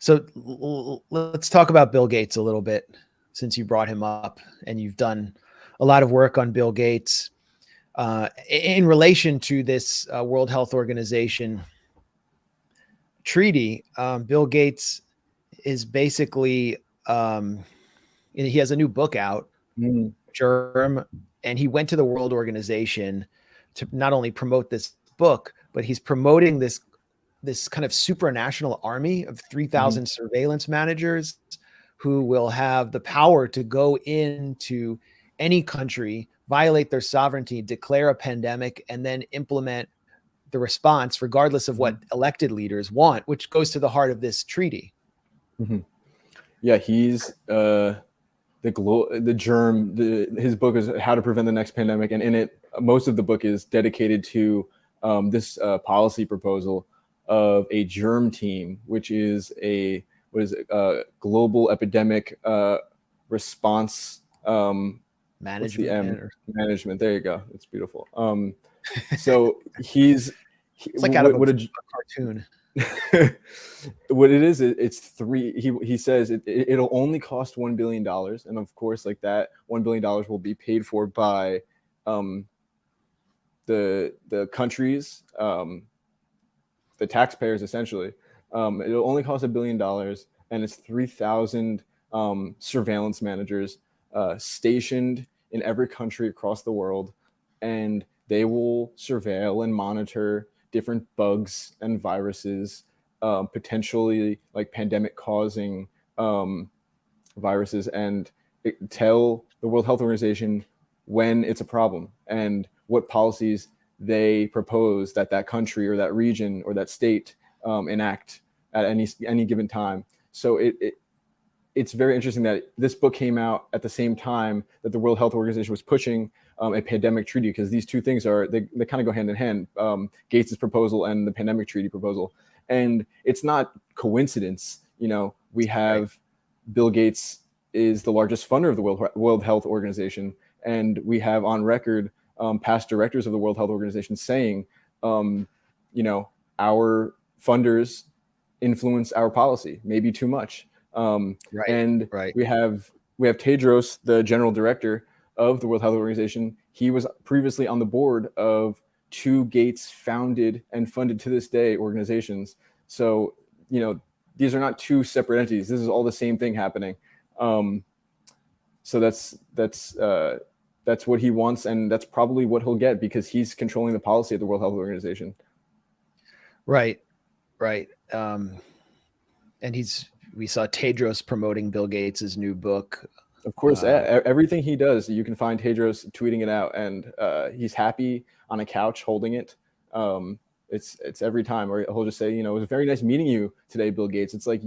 So let's talk about Bill Gates a little bit, since you brought him up and you've done a lot of work on Bill Gates in relation to this World Health Organization treaty. Bill Gates is basically, he has a new book out, GERM, and he went to the World Organization to not only promote this book, but he's promoting this kind of supranational army of 3,000 surveillance managers who will have the power to go into any country, violate their sovereignty, declare a pandemic, and then implement the response regardless of what elected leaders want, which goes to the heart of this treaty. Yeah, he's the GERM. His book is How to Prevent the Next Pandemic, and in it, most of the book is dedicated to this policy proposal of a GERM team, which is a global epidemic response management. There you go. It's beautiful. So it's like out of a cartoon. What it is, it's three. He says it'll only cost $1 billion, and of course, like that $1 billion will be paid for by the countries, the taxpayers, essentially. It'll only cost $1 billion, and it's 3,000 surveillance managers stationed in every country across the world, and they will surveil and monitor different bugs and viruses, potentially like pandemic causing viruses, and tell the World Health Organization when it's a problem and what policies they propose that country or that region or that state enact at any given time. So it's very interesting that this book came out at the same time that the World Health Organization was pushing a pandemic treaty, because these two things they kind of go hand in hand, Gates's proposal and the pandemic treaty proposal. And it's not coincidence, we have Bill Gates is the largest funder of the World Health Organization, and we have on record past directors of the World Health Organization saying, our funders influence our policy, maybe too much. We have Tedros, the general director of the World Health Organization. He was previously on the board of two Gates founded and funded to this day organizations. So, these are not two separate entities. This is all the same thing happening. So that's what he wants, and that's probably what he'll get, because he's controlling the policy of the World Health Organization. Right. And we saw Tedros promoting Bill Gates's new book. Of course, everything he does, you can find Tedros tweeting it out, and he's happy on a couch holding it. It's every time, or he'll just say, it was very nice meeting you today, Bill Gates. It's like,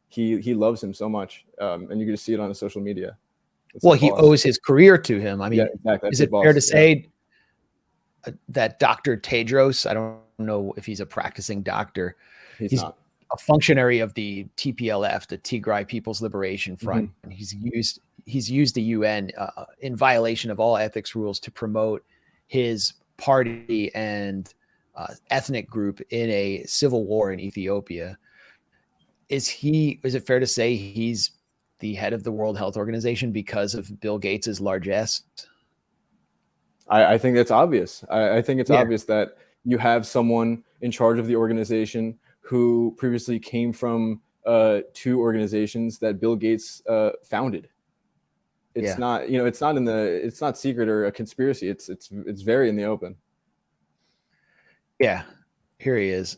he loves him so much, and you can just see it on his social media. He owes his career to him. I mean, yeah, exactly. Is it fair to say that Dr. Tedros, I don't know if he's a practicing doctor, he's not a functionary of the TPLF, the Tigray People's Liberation Front. And he's used the UN in violation of all ethics rules to promote his party and ethnic group in a civil war in Ethiopia. Is it fair to say he's the head of the World Health Organization because of Bill Gates's largesse? I think that's obvious. I think it's obvious that you have someone in charge of the organization who previously came from two organizations that Bill Gates founded. It's not, it's not secret or a conspiracy. It's very in the open. Yeah, here he is.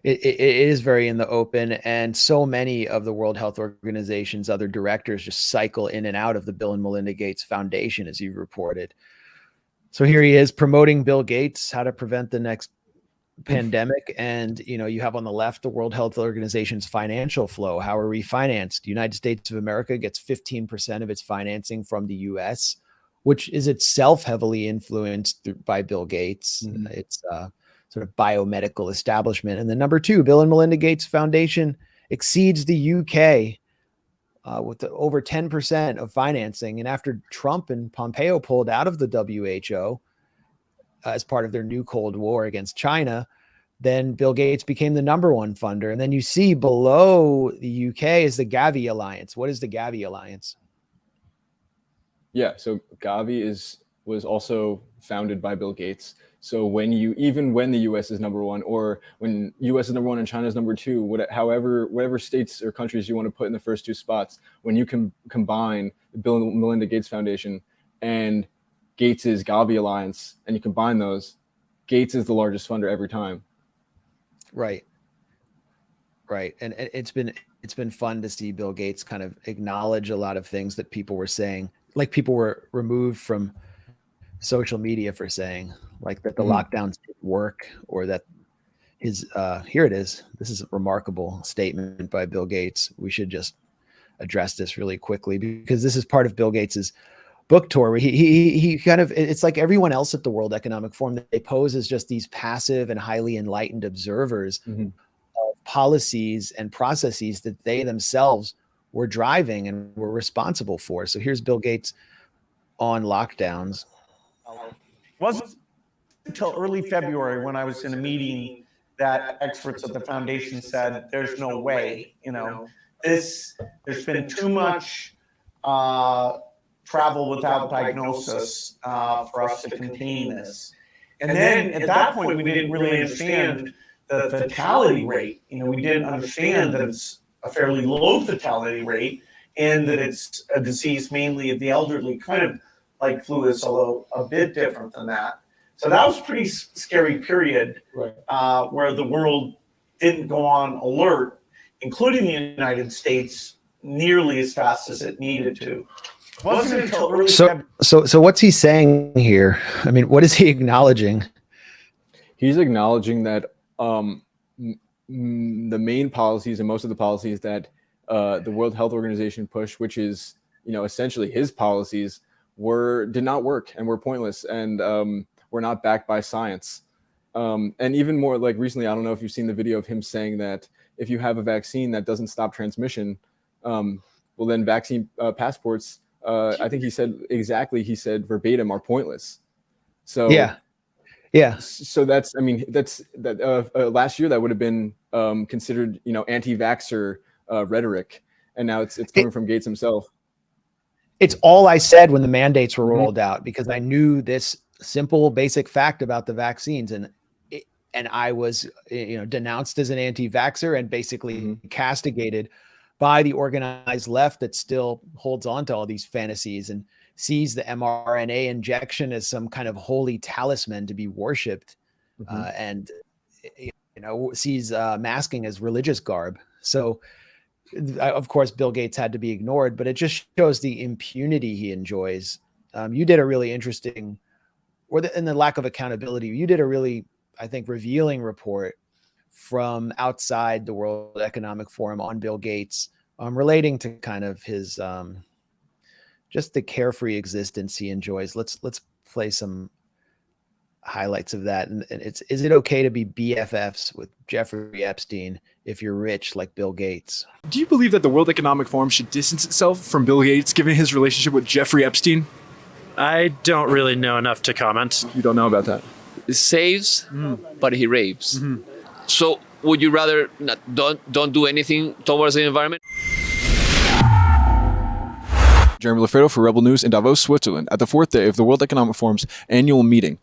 It is very in the open, and so many of the World Health Organization's other directors just cycle in and out of the Bill and Melinda Gates Foundation, as you've reported. So here he is promoting Bill Gates, how to prevent the next pandemic. And, you have on the left, the World Health Organization's financial flow. How are we financed? The United States of America gets 15% of its financing from the US, which is itself heavily influenced by Bill Gates. It's sort of biomedical establishment. And then number two, Bill and Melinda Gates Foundation exceeds the UK with over 10% of financing. And after Trump and Pompeo pulled out of the WHO as part of their new Cold War against China, then Bill Gates became the number one funder. And then you see below the UK is the Gavi Alliance. What is the Gavi Alliance? Yeah, so Gavi was also founded by Bill Gates. So even when the U.S. is number one, or when U.S. is number one and China is number two, whatever states or countries you want to put in the first two spots, when you can combine the Bill and Melinda Gates Foundation and Gates's Gavi Alliance, and you combine those, Gates is the largest funder every time. Right. And it's been fun to see Bill Gates kind of acknowledge a lot of things that people were saying, like people were removed from social media for saying, like that the lockdowns didn't work, or that his here it is. This is a remarkable statement by Bill Gates. We should just address this really quickly, because this is part of Bill Gates's book tour, where he kind of, it's like everyone else at the World Economic Forum, they pose as just these passive and highly enlightened observers of policies and processes that they themselves were driving and were responsible for. So here's Bill Gates on lockdowns. It wasn't until early February, when I was in a meeting, that experts at the foundation said, there's no way, there's been too much travel without diagnosis for us to contain this. And then at that point, we didn't really understand the fatality rate. We didn't understand that it's a fairly low fatality rate, and that it's a disease mainly of the elderly, kind of like flu is, although a bit different than that. So that was a pretty scary period, right, where the world didn't go on alert, including the United States, nearly as fast as it needed to. It wasn't until early So what's he saying here? I mean, what is he acknowledging? He's acknowledging that the main policies and most of the policies that the World Health Organization pushed, which is essentially his policies, did not work and were pointless, and were not backed by science. And even more, like recently, I don't know if you've seen the video of him saying that if you have a vaccine that doesn't stop transmission, well, then vaccine passports, I think he said verbatim, are pointless. So yeah. So that's last year that would have been considered, anti-vaxxer rhetoric, and now it's coming from Gates himself. It's all I said when the mandates were rolled out, because I knew this simple, basic fact about the vaccines, and I was, denounced as an anti-vaxxer and basically castigated by the organized left that still holds on to all these fantasies and sees the mRNA injection as some kind of holy talisman to be worshipped, and sees masking as religious garb. So, of course, Bill Gates had to be ignored, but it just shows the impunity he enjoys. You did a really interesting, and the lack of accountability. You did a really, I think, revealing report from outside the World Economic Forum on Bill Gates, relating to kind of his just the carefree existence he enjoys. Let's play some highlights of that. And is it okay to be BFFs with Jeffrey Epstein if you're rich like Bill Gates? Do you believe that the World Economic Forum should distance itself from Bill Gates, given his relationship with Jeffrey Epstein? I don't really know enough to comment. You don't know about that? He saves, but he rapes. So would you rather don't do anything towards the environment? Jeremy Loffredo for Rebel News in Davos, Switzerland, at the fourth day of the World Economic Forum's annual meeting.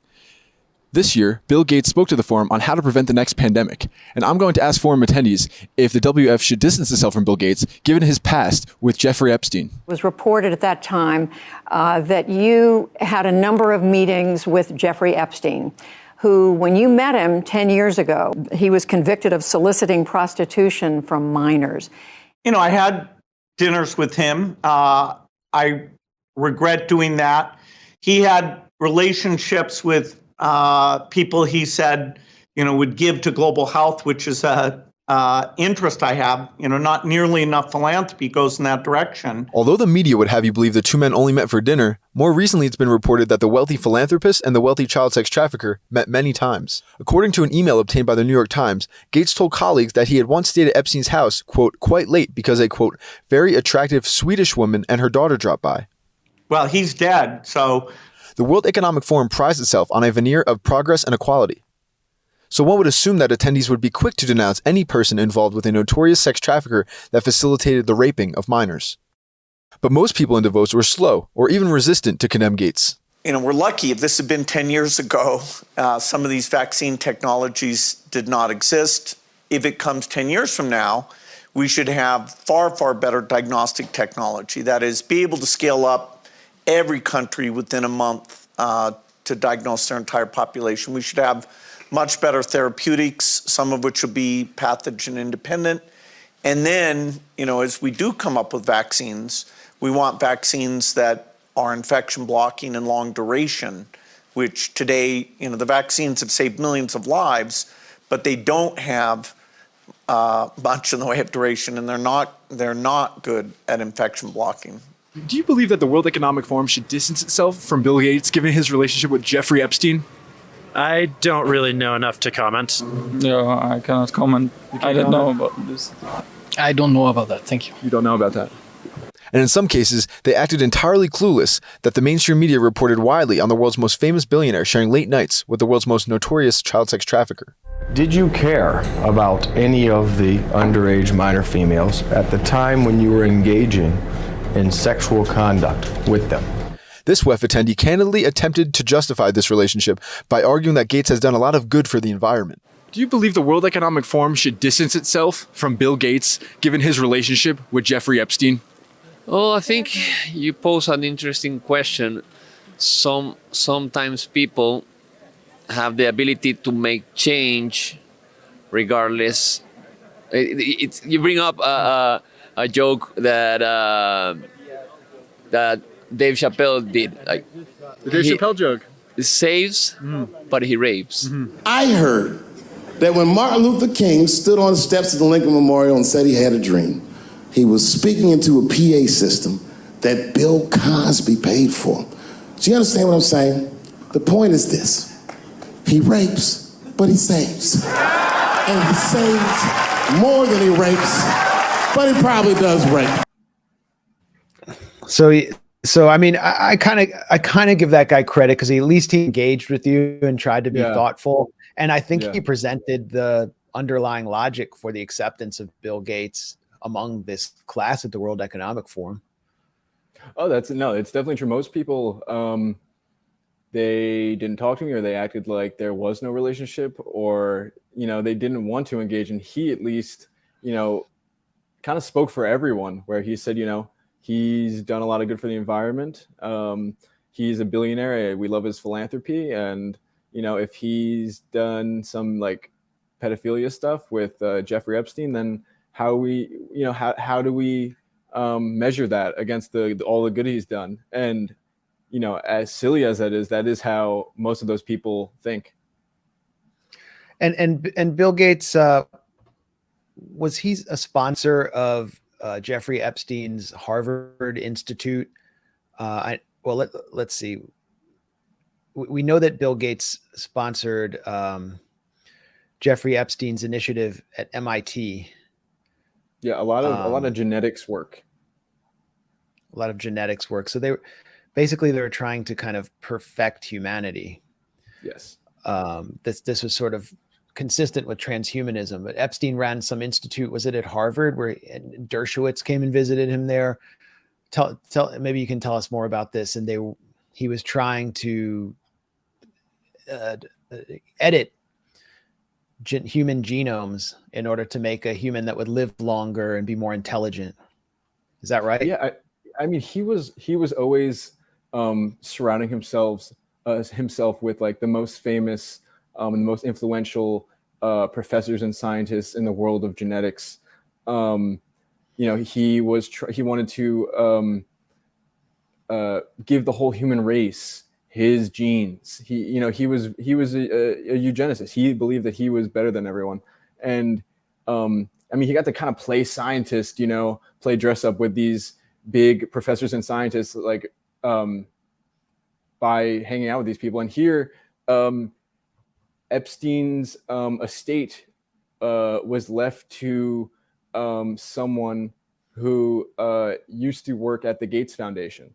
This year, Bill Gates spoke to the forum on how to prevent the next pandemic, and I'm going to ask forum attendees if the WF should distance itself from Bill Gates, given his past with Jeffrey Epstein. It was reported at that time that you had a number of meetings with Jeffrey Epstein, who, when you met him 10 years ago, he was convicted of soliciting prostitution from minors. I had dinners with him. I regret doing that. He had relationships with people he said, would give to global health, which is a interest I have. Not nearly enough philanthropy goes in that direction. Although the media would have you believe the two men only met for dinner, more recently it's been reported that the wealthy philanthropist and the wealthy child sex trafficker met many times. According to an email obtained by the New York Times, Gates told colleagues that he had once stayed at Epstein's house, quote, quite late because a, quote, very attractive Swedish woman and her daughter dropped by. Well, he's dead, so... The World Economic Forum prides itself on a veneer of progress and equality. So one would assume that attendees would be quick to denounce any person involved with a notorious sex trafficker that facilitated the raping of minors. But most people in Davos were slow or even resistant to condemn Gates. We're lucky. If this had been 10 years ago, some of these vaccine technologies did not exist. If it comes 10 years from now, we should have far, far better diagnostic technology. That is, be able to scale up every country within a month to diagnose their entire population. We should have much better therapeutics, some of which will be pathogen independent. And then, as we do come up with vaccines, we want vaccines that are infection blocking and long duration, which today, the vaccines have saved millions of lives, but they don't have much in the way of duration, and they're not good at infection blocking. Do you believe that the World Economic Forum should distance itself from Bill Gates, given his relationship with Jeffrey Epstein? I don't really know enough to comment. No, I cannot comment. I don't know about this. I don't know about that. Thank you. You don't know about that. And in some cases, they acted entirely clueless that the mainstream media reported widely on the world's most famous billionaire sharing late nights with the world's most notorious child sex trafficker. Did you care about any of the underage minor females at the time when you were engaging in sexual conduct with them? This WEF attendee candidly attempted to justify this relationship by arguing that Gates has done a lot of good for the environment. Do you believe the World Economic Forum should distance itself from Bill Gates, given his relationship with Jeffrey Epstein? Well, I think you pose an interesting question. Sometimes people have the ability to make change regardless. You bring up a joke that Dave Chappelle did. Like, The Dave Chappelle joke. He saves, but he rapes. I heard that when Martin Luther King stood on the steps of the Lincoln Memorial and said he had a dream, he was speaking into a PA system that Bill Cosby paid for. Do you understand what I'm saying? The point is this. He rapes, but he saves. And he saves more than he rapes, but he probably does rape. So I mean, I kind of give that guy credit because at least he engaged with you and tried to be thoughtful. And I think he presented the underlying logic for the acceptance of Bill Gates among this class at the World Economic Forum. Oh, it's definitely true. Most people, they didn't talk to me, or they acted like there was no relationship, or, they didn't want to engage. And he at least, kind of spoke for everyone, where he said, he's done a lot of good for the environment. He's a billionaire. We love his philanthropy. And, if he's done some like pedophilia stuff with Jeffrey Epstein, then how do we measure that against all the good he's done? And, as silly as that is how most of those people think. And Bill Gates, was he a sponsor of Jeffrey Epstein's Harvard Institute? Let's see. We know that Bill Gates sponsored Jeffrey Epstein's initiative at MIT. Yeah, a lot of genetics work. A lot of genetics work. So they were trying to kind of perfect humanity. Yes. This was sort of consistent with transhumanism. But Epstein ran some institute, was it at Harvard, where Dershowitz came and visited him there? Maybe you can tell us more about this. And he was trying to edit human genomes in order to make a human that would live longer and be more intelligent. Is that right? Yeah, I mean, he was always surrounding himself with like the most famous and the most influential professors and scientists in the world of genetics. He wanted to give the whole human race his genes. He was a eugenicist. He believed that he was better than everyone. And he got to kind of play scientist, play dress up with these big professors and scientists, like by hanging out with these people. And here, Epstein's estate was left to someone who used to work at the Gates Foundation.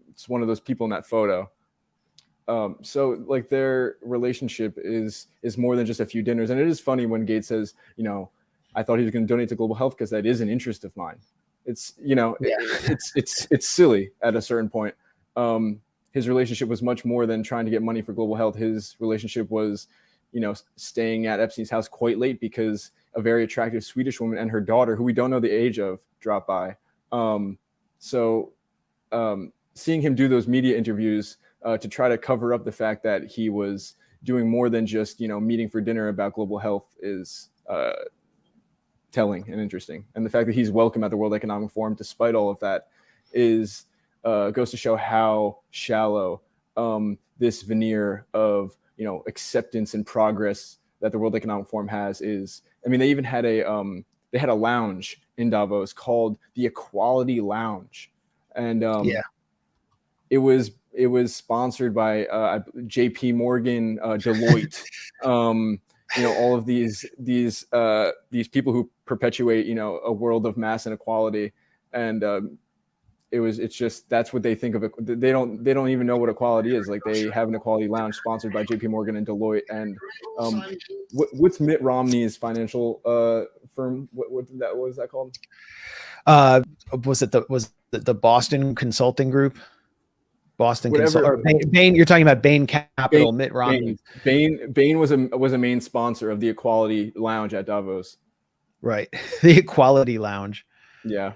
It's one of those people in that photo. So like their relationship is more than just a few dinners. And it is funny when Gates says, I thought he was going to donate to global health because that is an interest of mine. It's, it's silly at a certain point. His relationship was much more than trying to get money for global health. His relationship was, staying at Epstein's house quite late because a very attractive Swedish woman and her daughter, who we don't know the age of, dropped by. Seeing him do those media interviews to try to cover up the fact that he was doing more than just, meeting for dinner about global health is telling and interesting. And the fact that he's welcome at the World Economic Forum, despite all of that, is goes to show how shallow this veneer of, acceptance and progress that the World Economic Forum has is. I mean, they even had a lounge in Davos called the Equality Lounge. And it was sponsored by JP Morgan, Deloitte, all of these people who perpetuate, a world of mass inequality. And it's just, that's what they think of it. They don't even know what equality is. Like, they have an equality lounge sponsored by JP Morgan and Deloitte. And what's Mitt Romney's financial firm? What was that called? Was it the Boston Consulting Group? Boston Whatever. Bain. You're talking about Bain Capital. Mitt Romney. Bain was a main sponsor of the Equality Lounge at Davos. Right, the Equality Lounge. Yeah.